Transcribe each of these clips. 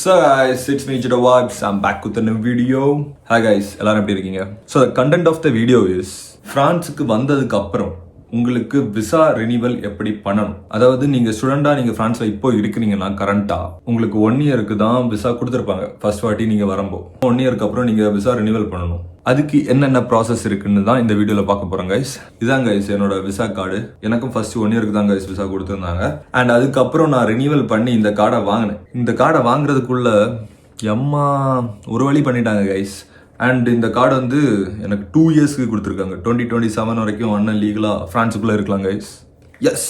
So guys, it's me Jito Vibes. I'm back with a new video. Hi guys, எல்லாரும் எப்படி இருக்கீங்க? So the content of the video is பிரான்ஸுக்கு வந்ததுக்கு அப்புறம் உங்களுக்கு visa renewal எப்படி பண்ணணும். அதாவது நீங்க ஸ்டூடெண்டா நீங்க பிரான்ஸ்ல இப்போ இருக்கிறீங்கன்னா கரண்டா உங்களுக்கு 1 இயருக்கு தான் விசா கொடுத்துருப்பாங்க. ஃபர்ஸ்ட் வாட்டி நீங்க வரும்போது 1 இயருக்கு அப்புறம் நீங்க விசா ரினிவல் பண்ணணும். அதுக்கு என்னென்ன ப்ராசஸ் இருக்குன்னு தான் இந்த வீடியோல பார்க்க போறோம் கைஸ். இதான் கைஸ் என்னோட விசா கார்டு. எனக்கும் ஃபர்ஸ்ட் 1 இயருக்கு தான் கைஸ் விசா கொடுத்துருந்தாங்க. அண்ட் அதுக்கப்புறம் நான் ரினிவல் பண்ணி இந்த கார்டை வாங்கினேன். இந்த கார்டை வாங்குறதுக்குள்ள எம்மா ஒரு வழி பண்ணிட்டாங்க கைஸ். அண்ட் இந்த கார்டு வந்து எனக்கு 2 இயர்ஸ்க்கு கொடுத்துருக்காங்க. 2027 வரைக்கும் அண்ணன் லீகலாக ஃப்ரான்ஸுக்குள்ளே இருக்கலாம் கைஸ். எஸ்,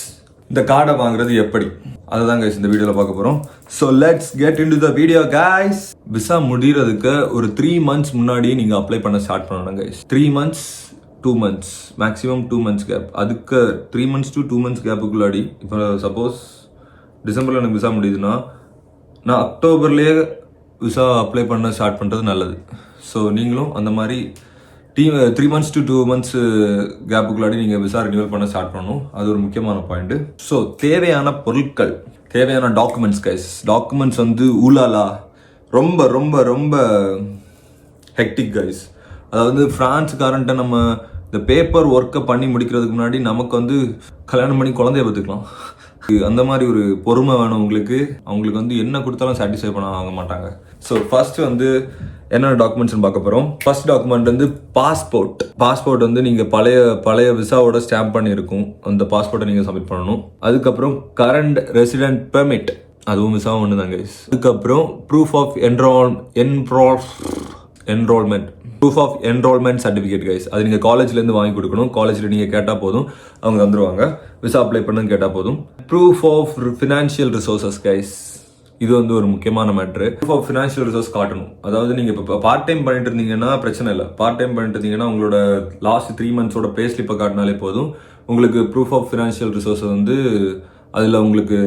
இந்த கார்டை வாங்குறது எப்படி அதுதான் கைஸ் இந்த வீடியோவில் பார்க்க போகிறோம். So let's get into the video guys. Visa முடிகிறதுக்கு ஒரு 3 மந்த்ஸ் முன்னாடியே நீங்கள் அப்ளை பண்ண ஸ்டார்ட் பண்ணணும் guys. 3 months 2 months maximum 2 months gap. அதுக்கு 3 மந்த்ஸ் to 2 மந்த்ஸ் கேப்புக்குள்ளாடி இப்போ சப்போஸ் டிசம்பரில் எனக்கு விசா முடியுதுன்னா நான் அக்டோபர்லேயே விசா அப்ளை பண்ண ஸ்டார்ட் பண்ணுறது நல்லது. ஸோ நீங்களும் அந்த மாதிரி 3 மந்த்ஸ் to 2 மந்த்ஸ் கேப்புக்குள்ளாடி நீங்கள் விசா ரினிவல் பண்ண ஸ்டார்ட் பண்ணணும். அது ஒரு முக்கியமான பாயிண்ட். ஸோ தேவையான பொருட்கள், தேவையான டாக்குமெண்ட்ஸ் கைஸ். டாக்குமெண்ட்ஸ் வந்து ஊலாலா ரொம்ப ரொம்ப ரொம்ப ஹெக்டிக் கைஸ். அதாவது ஃப்ரான்ஸுக்காரன்ட்ட நம்ம இந்த பேப்பர் ஒர்க்கை பண்ணி முடிக்கிறதுக்கு முன்னாடி நமக்கு வந்து கல்யாணம் பண்ணி குழந்தைய பார்த்துக்கலாம். அந்த மாதிரி ஒரு பொறுமை வேணும் உங்களுக்கு. அவங்களுக்கு வந்து என்ன கொடுத்தாலும் சாட்டிஸ்ஃபை பண்ண வாங்க மாட்டாங்க. ஸோ ஃபர்ஸ்ட் வந்து என்னென்ன டாக்குமெண்ட்ஸ்னு பார்க்க போகிறோம். ஃபர்ஸ்ட் டாக்குமெண்ட் வந்து பாஸ்போர்ட் வந்து நீங்கள் பழைய விசாவோட ஸ்டாம்ப் பண்ணியிருக்கும். அந்த பாஸ்போர்ட்டை நீங்கள் சப்மிட் பண்ணணும். அதுக்கப்புறம் கரண்ட் ரெசிடென்ட் பெர்மிட், அதுவும் விசா ஒன்று தாங்க. அதுக்கப்புறம் proof of enrolment certificate guys. அது நீங்கள் காலேஜ்லேருந்து வாங்கி கொடுக்கணும். காலேஜில் நீங்கள் கேட்டால் போதும், அவங்க தந்துருவாங்க. விசா அப்ளை பண்ணுன்னு கேட்டால் போதும். Proof of financial resources guys, இது வந்து ஒரு முக்கியமான matter. Proof of financial resource காட்டணும். அதாவது நீங்கள் இப்போ பார்ட் டைம் பண்ணிட்டு இருந்தீங்கன்னா பிரச்சனை இல்லை. பார்ட் டைம் பண்ணிட்டு இருந்தீங்கன்னா உங்களோட லாஸ்ட் 3 மந்த்ஸோட பே ஸ்லிப்பை காட்டினாலே போதும். உங்களுக்கு ப்ரூஃப் ஆஃப் ஃபினான்ஷியல் ரிசோர்ஸை வந்து அதில் உங்களுக்கு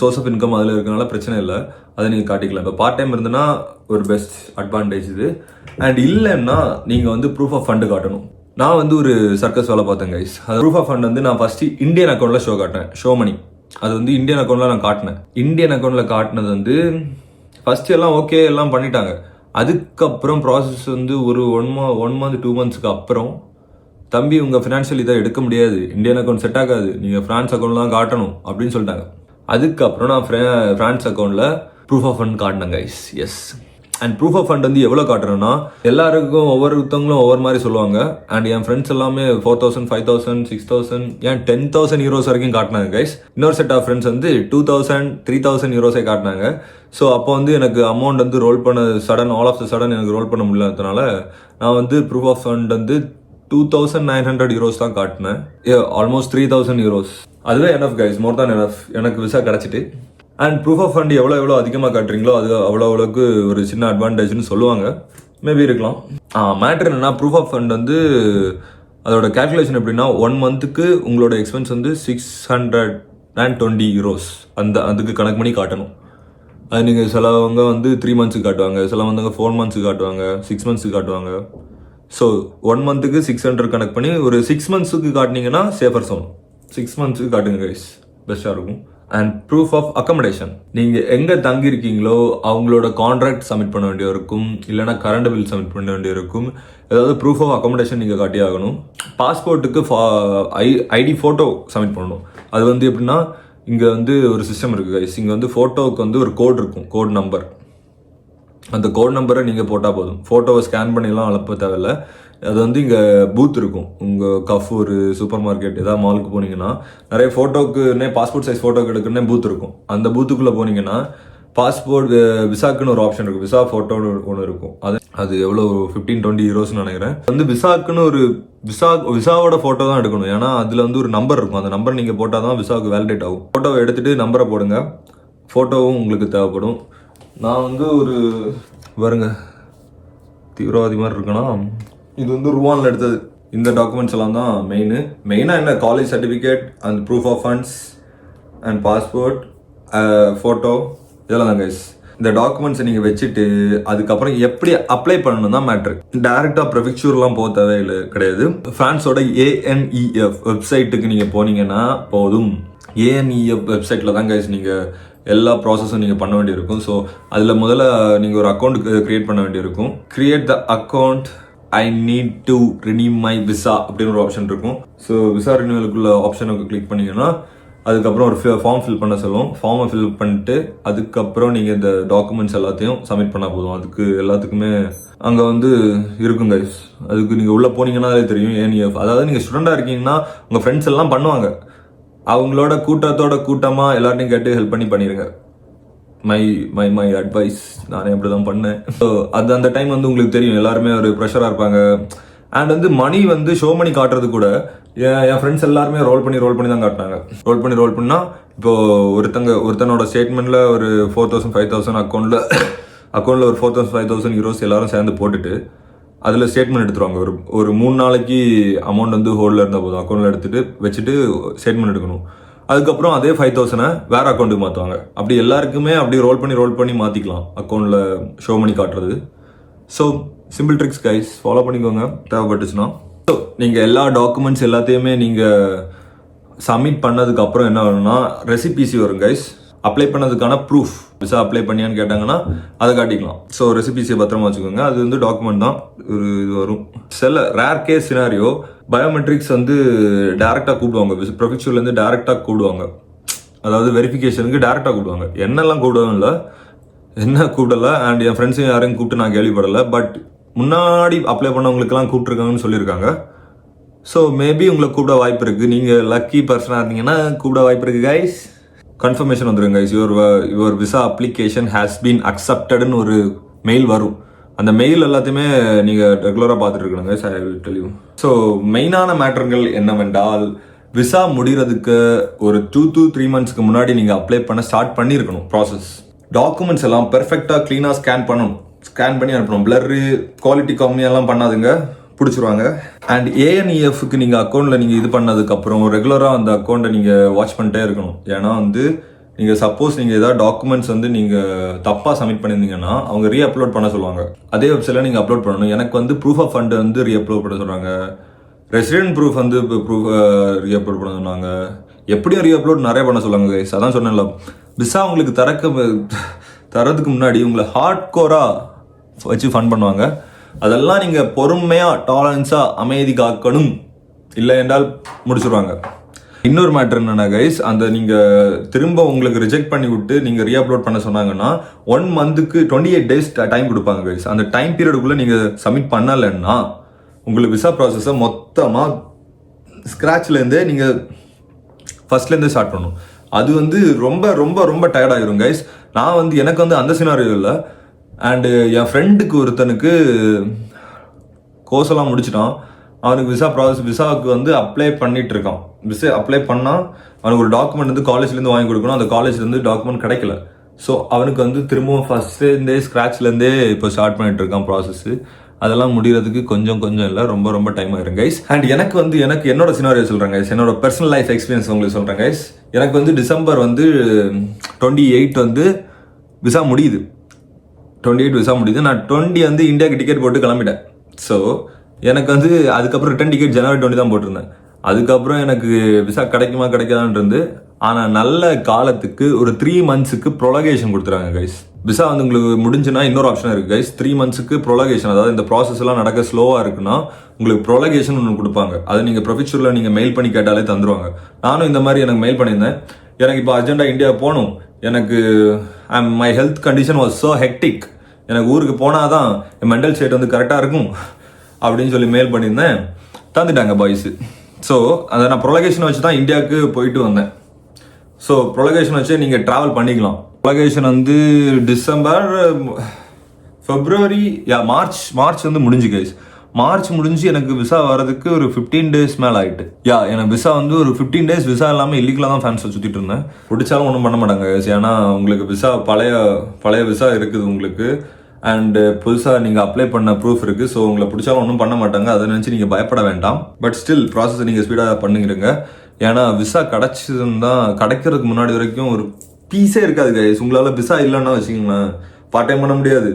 சோர்ஸ் ஆஃப் இன்கம் அதில் இருக்கனால பிரச்சனை இல்லை, அதை நீங்கள் காட்டிக்கலாம். இப்போ பார்ட் டைம் இருந்ததுன்னா ஒரு பெஸ்ட் அட்வான்டேஜ் இது. அண்ட் இல்லைன்னா நீங்கள் வந்து ப்ரூஃப் ஆஃப் ஃபண்டு காட்டணும். நான் வந்து ஒரு சர்க்கஸ் வேலை பார்த்தேன் கைஸ். அது ப்ரூஃப் ஆஃப் ஃபண்ட் வந்து நான் ஃபர்ஸ்ட் இந்தியன் அக்கௌண்ட்டில் காட்டினேன். ஷோ மணி அது வந்து இந்தியன் அக்கௌண்ட்டில் நான் காட்டினேன். இந்தியன் அக்கௌண்ட்டில் காட்டினது வந்து ஃபர்ஸ்ட் எல்லாம் ஓகே எல்லாம் பண்ணிட்டாங்க. அதுக்கப்புறம் ப்ராசஸ் வந்து ஒரு 1 மந்த் 2 மந்த்ஸ்க்கு அப்புறம் தம்பி உங்கள் ஃபினான்ஷியல் இதை எடுக்க முடியாது, இந்தியன் அக்கௌண்ட் செட் ஆகாது, நீங்கள் ஃப்ரான்ஸ் அக்கௌண்ட்டில் தான் காட்டணும் அப்படின்னு சொல்லிட்டாங்க. அதுக்கப்புறம் நான் ஃப்ரான்ஸ் அக்கௌண்ட்டில் ப்ரூஃப் ஆஃப் ஃபண்ட் காட்டினேன் guys. Yes, and proof of fund வந்து எவ்வளோ காட்டுறேன்னா எல்லாருக்கும் ஒவ்வொருத்தவங்களும் ஒவ்வொரு மாதிரி சொல்லுவாங்க. அண்ட் என் ஃப்ரெண்ட்ஸ் எல்லாமே 4,000 5,000 6,000 ஏன் 10,000 யூரோஸ் வரைக்கும் காட்டினாங்க கைஸ். இன்னொரு செட் ஆஃப் ஃப்ரெண்ட்ஸ் வந்து 2,000 3,000 யூரோஸே காட்டினாங்க. ஸோ அப்போ வந்து எனக்கு அமௌண்ட் வந்து ரோல் பண்ண ஆல் ஆஃப் த சடன் எனக்கு ரோல் பண்ண முடியலன்றதுனால நான் வந்து ப்ரூஃப் ஆஃப் ஃபண்ட் வந்து 2,900 யூரோஸ் தான் காட்டினேன். Almost 3,000 euros. அதுவே எனஃப் கைஸ், மோர் தான் எனஃப். எனக்கு விசா கிடச்சிட்டு. அண்ட் ப்ரூஃப் ஆஃப் ஃபண்ட் எவ்வளோ அதிகமாக காட்டுறீங்களோ அது அவ்வளோக்கு ஒரு சின்ன அட்வான்டேஜ்னு சொல்லுவாங்க. மேபி இருக்கலாம். மேட்ரு என்னன்னா ப்ரூஃப் ஆஃப் ஃபண்ட் வந்து அதோட கேல்குலேஷன் எப்படின்னா 1 மந்த்துக்கு உங்களோட எக்ஸ்பென்ஸ் வந்து 620 யூரோஸ் அதுக்கு கணக்கு பண்ணி காட்டணும். அது நீங்கள் சிலவங்க வந்து 3 மந்த்ஸுக்கு காட்டுவாங்க, சிலவங்க 4 மந்த்ஸுக்கு காட்டுவாங்க, 6 மந்த்ஸுக்கு காட்டுவாங்க. ஸோ 1 மந்த்துக்கு 600 கணக்கு பண்ணி ஒரு 6 மந்த்ஸுக்கு காட்டினீங்கன்னா சேஃபர் சோன். 6 மந்த்ஸுக்கு காட்டுங்க கைஸ், பெஸ்ட்டாக இருக்கும். அண்ட் ப்ரூஃப் ஆஃப் அக்கமடேஷன், நீங்கள் எங்கே தங்கியிருக்கீங்களோ அவங்களோட கான்ட்ராக்ட் சப்மிட் பண்ண வேண்டிய இருக்கும், இல்லைனா கரண்ட் பில் சப்மிட் பண்ண வேண்டிய இருக்கும். ஏதாவது ப்ரூஃப் ஆஃப் அக்கமடேஷன் நீங்கள் காட்டி ஆகணும். பாஸ்போர்ட்டுக்கு ஐடி ஃபோட்டோ சப்மிட் பண்ணணும். அது வந்து எப்படின்னா இங்கே வந்து ஒரு சிஸ்டம் இருக்குது கைஸ். இங்கே வந்து ஃபோட்டோவுக்கு வந்து ஒரு கோட் இருக்கும், கோட் நம்பர். அந்த கோட் நம்பரை நீங்கள் போட்டால் போதும். ஃபோட்டோவை ஸ்கேன் பண்ணிலாம் அனுப்ப தேவையில்லை. அது வந்து இங்கே பூத் இருக்கும். உங்கள் கஃபூர் சூப்பர் மார்க்கெட் ஏதாவது மாலுக்கு போனீங்கன்னா நிறைய ஃபோட்டோக்குன்னே பாஸ்போர்ட் சைஸ் ஃபோட்டோக்கு எடுக்குன்னே பூத் இருக்கும். அந்த பூத்துக்குள்ளே போனீங்கன்னா பாஸ்போர்ட் விசாக்குன்னு ஒரு ஆப்ஷன் இருக்கும். விசா ஃபோட்டோன்னு ஒன்று இருக்கும். அது எவ்வளோ 15-20 யூரோஸ்ன்னு நினைக்கிறேன். வந்து விசாக்குன்னு ஒரு விசாவோட ஃபோட்டோ தான் எடுக்கணும். ஏன்னா அதில் வந்து ஒரு நம்பர் இருக்கும். அந்த நம்பர் நீங்கள் போட்டால் தான் விசாவுக்கு வேலிடேட் ஆகும். ஃபோட்டோவை எடுத்துகிட்டு நம்பரை போடுங்க. ஃபோட்டோவும் உங்களுக்கு தேவைப்படும். நான் வந்து ஒரு பாருங்க தீவிரவாதி மாதிரி இருக்கேன்னா இது வந்து ருவானில் எடுத்தது. இந்த டாக்குமெண்ட்ஸ் எல்லாம் தான் மெயினாக என்ன college certificate and proof of funds and passport photo இதெல்லாம் தான் கைஸ். இந்த டாக்குமெண்ட்ஸை நீங்கள் வச்சுட்டு அதுக்கப்புறம் எப்படி அப்ளை பண்ணணும் தான் மேட்ரு. டேரெக்டாக ப்ரெஃபெக்சர்லாம் போக தேவையில்லை கிடையாது. ஃப்ரான்ஸோட ANEF வெப்சைட்டுக்கு நீங்கள் போனீங்கன்னா போதும். ANEF வெப்சைட்டில் தான் கைஸ் நீங்கள் எல்லா ப்ராசஸும் நீங்கள் பண்ண வேண்டியிருக்கும். ஸோ அதில் முதல்ல நீங்கள் ஒரு அக்கௌண்ட் க்ரியேட் பண்ண வேண்டியிருக்கும். Create the account, I need to renew my visa அப்படின்னு ஒரு ஆப்ஷன் இருக்கும். ஸோ விசா ரினியூவலுக்குள்ள ஆப்ஷனை கிளிக் பண்ணிங்கன்னா அதுக்கப்புறம் ஒரு ஃபார்ம் ஃபில் பண்ண சொல்லுவோம். ஃபார்மை ஃபில் பண்ணிட்டு அதுக்கப்புறம் நீங்கள் இந்த டாக்குமெண்ட்ஸ் எல்லாத்தையும் சப்மிட் பண்ணால் போதும். அதுக்கு எல்லாத்துக்குமே அங்கே வந்து இருக்கும் கைஸ். அதுக்கு நீங்கள் உள்ளே போனீங்கன்னாலே தெரியும் ஏஎன்இஎஃப். அதாவது நீங்கள் ஸ்டூடெண்டாக இருக்கீங்கன்னா உங்கள் ஃப்ரெண்ட்ஸ் எல்லாம் பண்ணுவாங்க. அவங்களோட கூட்டமாக எல்லார்ட்டையும் கேட்டு ஹெல்ப் பண்ணிடுங்க. மை அட்வைஸ், நானே அப்படி தான் பண்ணேன். ஸோ அது அந்த டைம் வந்து உங்களுக்கு தெரியும் எல்லாருமே ஒரு ப்ரெஷராக இருப்பாங்க. அண்ட் வந்து மணி வந்து ஷோ மணி காட்டுறது கூட என் ஃப்ரெண்ட்ஸ் எல்லாருமே ரோல் பண்ணி தான் காட்டினாங்க. ரோல் பண்ணா இப்போ ஒருத்தனோட ஸ்டேட்மெண்ட்ல ஒரு 4,000 5,000 அக்கௌண்ட்ல ஒரு 4,000 5,000 யூரோஸ் எல்லாரும் சேர்ந்து போட்டுட்டு அதில் ஸ்டேட்மெண்ட் எடுத்துருவாங்க. ஒரு 3 நாளைக்கு அமௌண்ட் வந்து ஹோல்டில் இருந்தால் போதும். அக்கௌண்ட்டில் வச்சுட்டு ஸ்டேட்மெண்ட் எடுக்கணும். அதுக்கப்புறம் அதே 5,000 வேற அக்கௌண்ட்டுக்கு மாற்றுவாங்க. அப்படி எல்லாருக்குமே அப்படி ரோல் பண்ணி மாற்றிக்கலாம் அக்கௌண்ட்டில் ஷோ மணி காட்டுறது. So simple tricks guys, follow பண்ணிக்கோங்க தேவைப்பட்டுச்சுன்னா. ஸோ நீங்கள் எல்லா டாக்குமெண்ட்ஸ் எல்லாத்தையுமே நீங்கள் சப்மிட் பண்ணதுக்கு அப்புறம் என்ன வரும்னா ரெசிபிசி வரும் கைஸ். அப்ளை பண்ணதுக்கான ப்ரூஃப், விசா அப்ளை பண்ணியான்னு கேட்டாங்கன்னா அதை காட்டிக்கலாம். ஸோ ரெசிபிசியை பத்திரமா வச்சுக்கோங்க. அது வந்து டாக்குமெண்ட் தான் ஒரு இது வரும். சில ரேர் கேஸ் சினாரியோ பயோமெட்ரிக்ஸ் வந்து டேரெக்டாக கூப்பிடுவாங்க. ப்ரொஃபெக்சர்லேருந்து டேரெக்டாக கூப்பிடுவாங்க. அதாவது வெரிஃபிகேஷனுக்கு டேரெக்டாக கூப்பிடுவாங்க. என்னெல்லாம் கூப்பிடல. அண்ட் என் ஃப்ரெண்ட்ஸையும் யாரையும் கூப்பிட்டு நான் கேள்விப்படலை. பட் முன்னாடி அப்ளை பண்ணவங்களுக்குலாம் கூப்பிட்டுருக்காங்கன்னு சொல்லியிருக்காங்க. ஸோ மேபி உங்களை கூப்பிட வாய்ப்பு இருக்குது. நீங்கள் லக்கி பர்சனாக இருந்தீங்கன்னா கூப்பிட வாய்ப்பு இருக்குது கைஸ். கன்ஃபர்மேஷன் வந்துருங்க guys. Your visa application has been அக்செப்டட்னு ஒரு மெயில் வரும். அந்த மெயில் எல்லாத்தையுமே நீங்கள் ரெகுலராக பார்த்துட்டு இருக்கணும் guys. I will tell you. So மெயினான மேட்டர்கள் என்னவென்றால் விசா முடிகிறதுக்கு ஒரு 2 to 3 monthsக்கு முன்னாடி நீங்கள் அப்ளை பண்ண ஸ்டார்ட் பண்ணியிருக்கணும் ப்ராசஸ். டாக்குமெண்ட்ஸ் எல்லாம் பெர்ஃபெக்டாக க்ளீனாக ஸ்கேன் பண்ணி அனுப்பணும். Blur quality கம்மியெல்லாம் பண்ணாதுங்க, பிடிச்சிருவாங்க. அண்ட் ஏஎன்இஎஃப்க்கு நீங்கள் அக்கௌண்ட்டில் நீங்கள் இது பண்ணதுக்கப்புறம் ரெகுலராக அந்த அக்கௌண்ட்டை நீங்கள் வாட்ச் பண்ணிட்டே இருக்கணும். ஏன்னா வந்து நீங்கள் சப்போஸ் நீங்கள் ஏதாவது டாக்குமெண்ட்ஸ் வந்து நீங்கள் தப்பாக சப்மிட் பண்ணியிருந்தீங்கன்னா அவங்க ரீஅப்லோட் பண்ண சொல்லுவாங்க. அதே வெப்சைட்டில் நீங்கள் அப்லோட் பண்ணணும். எனக்கு வந்து ப்ரூஃப் ஆஃப் ஃபண்ட் வந்து ரீஅப்லோட் பண்ண சொல்கிறாங்க. ரெசிடென்ட் ப்ரூஃப் வந்து ரீஅப்லோட் பண்ண சொன்னாங்க. எப்படியும் ரீஅப்லோட் நிறைய பண்ண சொல்லுவாங்க கைஸ். அதான் சொன்னேன்ல, விசா உங்களுக்கு தரதுக்கு முன்னாடி உங்களை ஹார்ட் கோராக வச்சு ஃபன் பண்ணுவாங்க. அதெல்லாம் நீங்கள் பொறுமையாக டாலரன்ஸாக அமைதி காக்கணும். இல்லை என்றால் முடிச்சுடுவாங்க. இன்னொரு மேட்டர் என்னன்னா கைஸ், அந்த நீங்கள் திரும்ப உங்களுக்கு ரிஜெக்ட் பண்ணி விட்டு நீங்கள் ரீஅப்லோட் பண்ண சொன்னாங்கன்னா 1 monthக்கு 28 days டைம் கொடுப்பாங்க கைஸ். அந்த டைம் பீரியடுக்குள்ளே நீங்கள் சப்மிட் பண்ணலைன்னா உங்களுக்கு விசா ப்ராசஸை மொத்தமாக ஸ்க்ராட்ச்லேருந்தே நீங்கள் ஃபர்ஸ்ட்லேருந்தே ஸ்டார்ட் பண்ணணும். அது வந்து ரொம்ப ரொம்ப ரொம்ப டயர்ட் ஆகிரும் கைஸ். எனக்கு வந்து அந்த சினாரியோ இல்லை. அண்டு என் ஃப்ரெண்டுக்கு ஒருத்தனுக்கு கோர்ஸ் எல்லாம் முடிச்சிட்டான். அவனுக்கு விசாவுக்கு வந்து அப்ளை பண்ணிட்டு இருக்கான். விசா அப்ளை பண்ணால் அவனுக்கு ஒரு டாக்குமெண்ட் வந்து காலேஜ்லேருந்து வாங்கி கொடுக்கணும். அந்த காலேஜ்லேருந்து டாக்குமெண்ட் கிடைக்கல. ஸோ அவனுக்கு வந்து திரும்பவும் ஃபர்ஸ்ட்லேருந்தே ஸ்க்ராட்ச்லேருந்தே இப்போ ஸ்டார்ட் பண்ணிட்டு இருக்கான் ப்ராசஸ்ஸு. அதெல்லாம் முடிகிறதுக்கு கொஞ்சம் இல்லை, ரொம்ப ரொம்ப டைம் ஆயிரும் கைஸ். அண்ட் எனக்கு என்னோட சினாரியோ சொல்கிறேன் கைஸ். என்னோட பர்சனல் லைஃப் எக்ஸ்பீரியன்ஸ் உங்களுக்கு சொல்கிறேன் கைஸ். எனக்கு வந்து டிசம்பர் வந்து 28 வந்து விசா முடியுது. 28 விசா முடியுது. நான் 20 வந்து இந்தியாவுக்கு டிக்கெட் போட்டு கிளம்பிட்டேன். ஸோ எனக்கு வந்து அதுக்கப்புறம் ரிட்டன் டிக்கெட் January 20 தான் போட்டிருந்தேன். அதுக்கப்புறம் எனக்கு விசா கிடைக்குமா கிடைக்காதான்னு இருந்து. ஆனால் நல்ல காலத்துக்கு ஒரு 3 monthsக்கு ப்ரொலகேஷன் கொடுத்துறாங்க கைஸ். விசா வந்து உங்களுக்கு முடிஞ்சுன்னா இன்னொரு ஆப்ஷன் இருக்குது கைஸ். 3 monthsக்கு ப்ரொலகேஷன். அதாவது இந்த ப்ராசஸ் எல்லாம் நடக்க ஸ்லோவாக இருக்குன்னா உங்களுக்கு ப்ரொலகேஷன் ஒன்று கொடுப்பாங்க. அதை நீங்கள் ப்ரொஃபெக்சரில் நீங்கள் மெயில் பண்ணி கேட்டாலே தந்துருவாங்க. நானும் இந்த மாதிரி எனக்கு மெயில் பண்ணியிருந்தேன். எனக்கு இப்போ அர்ஜென்ட்டாக இந்தியா போகணும். எனக்கு my health condition was so hectic. எனக்கு ஊருக்கு போனால் தான் என் மென்டல் ஸ்டேட் வந்து கரெக்டாக இருக்கும் அப்படின்னு சொல்லி மெயில் பண்ணியிருந்தேன். தந்துட்டாங்க பாய்ஸு. ஸோ அதை நான் ப்ரொலகேஷன் வச்சு தான் இந்தியாவுக்கு போயிட்டு வந்தேன். ஸோ ப்ரொலகேஷன் வச்சு நீங்கள் ட்ராவல் பண்ணிக்கலாம். ப்ரொலகேஷன் வந்து டிசம்பர், ஃபெப்ரவரி, மார்ச் வந்து முடிஞ்சு கைஸ். மார்ச் முடிஞ்சு எனக்கு விசா வரதுக்கு ஒரு 15 days மேலே ஆகிட்டு. எனக்கு விசா வந்து ஒரு 15 days விசா இல்லாமல் இல்லீகலாக தான் ஃபேன்ஸ் சுற்றிட்டு இருந்தேன். பிடிச்சாலும் ஒன்றும் பண்ண மாட்டாங்க கைஸ். ஏன்னா உங்களுக்கு விசா பழைய விசா இருக்குது உங்களுக்கு. அண்டு புதுசாக நீங்கள் அப்ளை பண்ண ப்ரூஃப் இருக்குது. ஸோ உங்களை பிடிச்சாலும் ஒன்றும் பண்ண மாட்டாங்க. அதை நினச்சி நீங்கள் பயப்பட வேண்டாம். பட் ஸ்டில் ப்ராசஸை நீங்கள் ஸ்பீடாக பண்ணுங்க. ஏன்னா விசா கிடைக்கிறதுக்கு முன்னாடி வரைக்கும் ஒரு பீஸே இருக்காது கைஸ். உங்களால் விசா இல்லைன்னா வச்சுக்கோங்களேன், பார்ட் டைம் பண்ண முடியாது,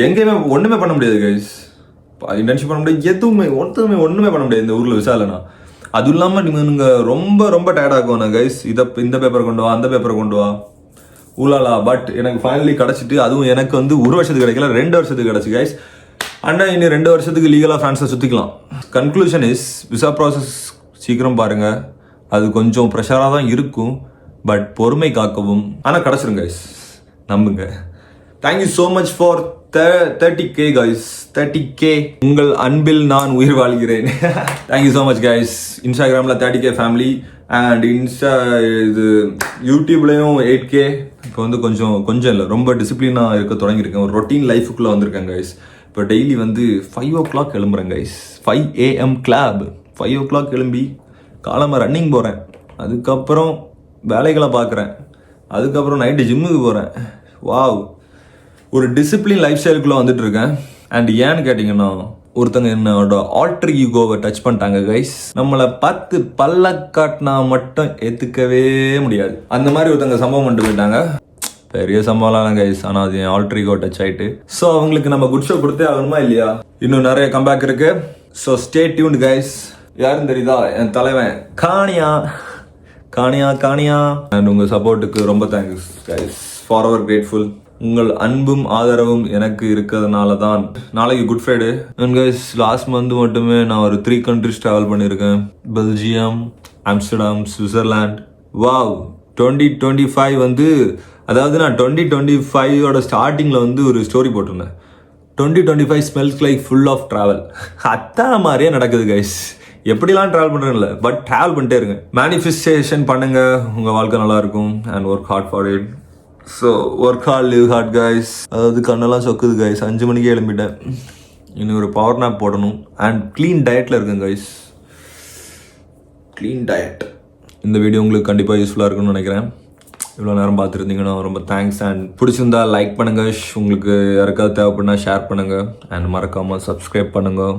எங்கேயுமே ஒன்றுமே பண்ண முடியாது கைஸ். இன்டர்ன்ஷிப் பண்ண முடியாது, ஒன்றுமே பண்ண முடியாது இந்த ஊரில் விசா இல்லைனா. அதுவும் இல்லாமல் நீங்கள் ரொம்ப ரொம்ப டயர்டாக இருக்கும் கைஸ். இந்த பேப்பரை கொண்டு வா, அந்த பேப்பரை கொண்டு வா. ஊலாலா. பட் எனக்கு ஃபைனலி கிடச்சிட்டு, அதுவும் எனக்கு வந்து 1 வருஷத்துக்கு கிடைக்கல, 2 வருஷத்துக்கு கிடச்சி கைஸ். அண்ணா இன்னும் 2 வருஷத்துக்கு லீகலாக ஃப்ரான்ஸை சுற்றிக்கலாம். கன்க்ளூஷன் இஸ், விசா ப்ராசஸ் சீக்கிரம் பாருங்கள். அது கொஞ்சம் ப்ரெஷராக தான் இருக்கும், பட் பொறுமை காக்கவும். ஆனால் கிடச்சிரும் கைஸ், நம்புங்க. Thank you so much for 30K guys. 30K. உங்கள் அன்பில் நான் உயிர் வாழ்கிறேன். Thank you so much guys. இன்ஸ்டாகிராமில் 30K ஃபேமிலி அண்ட் இது யூடியூப்லேயும் 8K. இப்போ வந்து கொஞ்சம் இல்லை, ரொம்ப டிசிப்ளினாக இருக்க தொடங்கியிருக்கேன். ஒரு ரொட்டீன் லைஃபுக்குள்ளே வந்திருக்கேன் கைஸ். இப்போ டெய்லி வந்து 5 o'clock எழும்புறேன் guys. 5 AM club. 5 o'clock எழும்பி காலமாக ரன்னிங் போகிறேன். அதுக்கப்புறம் வேலைகளை பார்க்குறேன். அதுக்கப்புறம் நைட்டு ஜிம்முக்கு போகிறேன். வாவ், ஒரு டிசிப்ளின் லைஃப் ஸ்டைலுக்குள்ளே வந்துட்டு இருக்கேன். அண்ட் ஏன்னு கேட்டிங்கன்னா, ஒருத்தங்க என்னோட ஆல்டர் ஈகோவை டச் பண்ணிட்டாங்க கைஸ். நம்மளை பார்த்து பல்ல காட்டினா மட்டும் ஏற்றுக்கவே முடியாது. அந்த மாதிரி ஒருத்தங்க சம்பவம் பண்ணிட்டு போயிட்டாங்க. பெரிய சம்பவம்லாம் கைஸ், ஆனால் அது என் ஆல்டர் ஈகோ டச் ஆகிட்டு. ஸோ அவங்களுக்கு நம்ம குட் ஷோ கொடுத்தே ஆகணுமா இல்லையா? இன்னும் நிறைய கம்பேக் இருக்கு. So stay tuned guys. யாருன்னு தெரியுதா? என் தலைவன் காணியா. அண்ட் உங்கள் சப்போர்ட்டுக்கு ரொம்ப thanks guys. For our grateful. உங்கள் அன்பும் ஆதரவும் எனக்கு இருக்கிறதுனால தான் நாளைக்கு good Friday. And guys, last month மட்டுமே நான் ஒரு 3 countries ட்ராவல் பண்ணியிருக்கேன். Belgium, Amsterdam, Switzerland. வாவ். 2025 வந்து, அதாவது நான் 2025ஓட ஸ்டார்டிங்கில் வந்து ஒரு ஸ்டோரி போட்டிருந்தேன். 2025 smells like full of travel. அத்தனை மாதிரியே நடக்குது கைஸ். எப்படிலாம் ட்ராவல் பண்ணுறேன்ல, பட் ட்ராவல் பண்ணிட்டே இருங்க. மேனிஃபெஸ்டேஷன் பண்ணுங்க, உங்கள் வாழ்க்கை நல்லா இருக்கும். And work hard for it. So work hard, live hard guys. அதாவது கண்ணெல்லாம் சொக்குது கைஸ். 5 மணிக்கே எழும்பிட்டேன். இன்னும் ஒரு பவர் நாப் போடணும். அண்ட் க்ளீன் டயட்டில் இருக்கேன் கைஸ். Clean diet. இந்த வீடியோ உங்களுக்கு கண்டிப்பாக யூஸ்ஃபுல்லாக இருக்குன்னு நினைக்கிறேன். இவ்வளோ நேரம் பார்த்துருந்தீங்கன்னா ரொம்ப தேங்க்ஸ். அண்ட் பிடிச்சிருந்தா லைக் பண்ணுங்கள். உங்களுக்கு யாருக்காவது தேவைப்படுனா ஷேர் பண்ணுங்கள். அண்ட் மறக்காமல் சப்ஸ்கிரைப் பண்ணுங்கள்.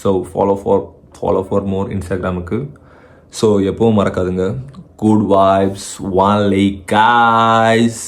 ஸோ ஃபாலோ ஃபார் மோர் இன்ஸ்டாகிராமுக்கு. ஸோ எப்பவும் மறக்காதுங்க, குட் வைப்ஸ் ஒன்லி guys.